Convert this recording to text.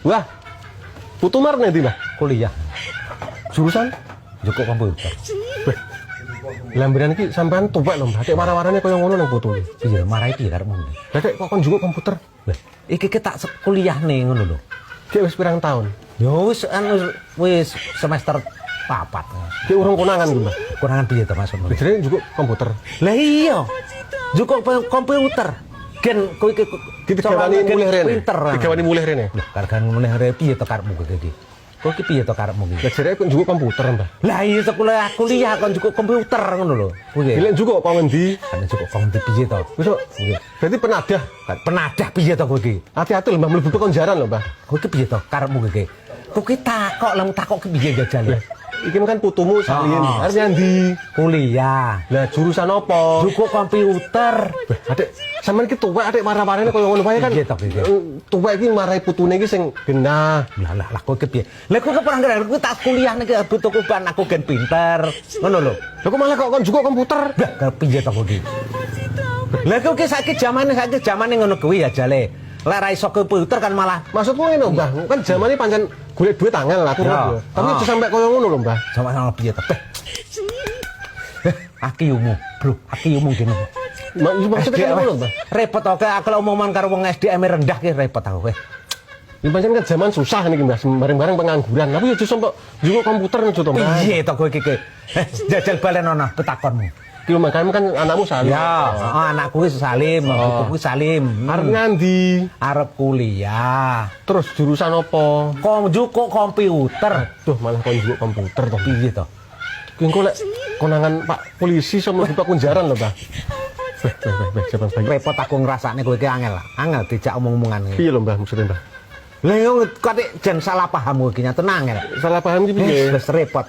Wah, putu mar nanti Mbah. Kuliah. Jurusan? Joko komputer. Lambiran iki sampean tuwek lho Mbah. Dek wara-warane kaya ngono nang putu iki. Iya, marai piye karepmu? Lah dek kok kon juga komputer? Lah, iki tak kuliah nih ngono lho. Dek wis pirang tahun? Yo wis semester 4. Dek urung konangan ku Mbah. Kurangan piye to maksudmu? Bejere juga komputer. Lah iya. Joko komputer. Gen kowe iki Digawani mulih rene. Pinter. Digawani mulih rene. Lah karepmu mulih rene piye to karepmu iki? Kowe iki piye to karepmu iki? Bejere kok juga komputer Mbah. Lah iya kuliah kon juga komputer ngono lho. Kowe. Dilek juga kok ngendi? Kan juga komputer piye to? Wis kok. Berarti penadah. Penadah piye to kowe iki? Hati-hati lho Mbah mlebu penjara lho Mbah. Kowe iki piye to karepmu iki? Kowe iki takok lah takok ki piye jajal. Iki kan putumu salin. Arep nyandi Kuliah. Lah jurusan apa? Juga komputer. Adek, sampean iki tuwek adek marah-marahne kaya ngono wae kan. Piye to piye? Tuwek iki marai putune iki sing genah. Lah kowe ki piye? Lah kowe keperang kowe tak kuliah nek butuhku ban aku gen pinter. Ngono lho. Lah kok malah kok kon juga komputer? Lah piye to kowe iki? Lah kowe ki saiki jamane ngono kuwi ya jale. Lah ra iso komputer kan malah Maksudku ngene Mbah, kan zamane pancen golek duit angel lah aku. Ya. Tapi aja sampe kaya ngono lho Mbah. sama piye to? Akiumu, bro, akiumu gini. Maksudnya kaya ngono Mbah. Repot oke aku lek omongan karo wong SDM rendah ki repot aku kowe. Ini pancen kan zaman susah niki Mbah, bareng-bareng pengangguran. Tapi aja sampe juga komputer aja to Mbah. Piye to kowe iki? Jajal balen ana petakonmu. Ki makane kan anakmu salim. Ya, anakku wis salim, bukuku salim. Arep ngandi? Arep kuliah. Terus jurusan apa? Juga komputer. Duh, malah kon juga komputer to. Piye to? Ki engko lek konangan Pak polisi sama mlebu penjara lho, Mbah. Jaban baik. Repot aku ngrasakne kowe iki angel. Angel dijak omong-omongan iki. Piye lho, Mbah, maksudnya, Mbah? Lah yo kate jan salah paham kowe iki nyata angel. Salah paham iki piye? Wis repot.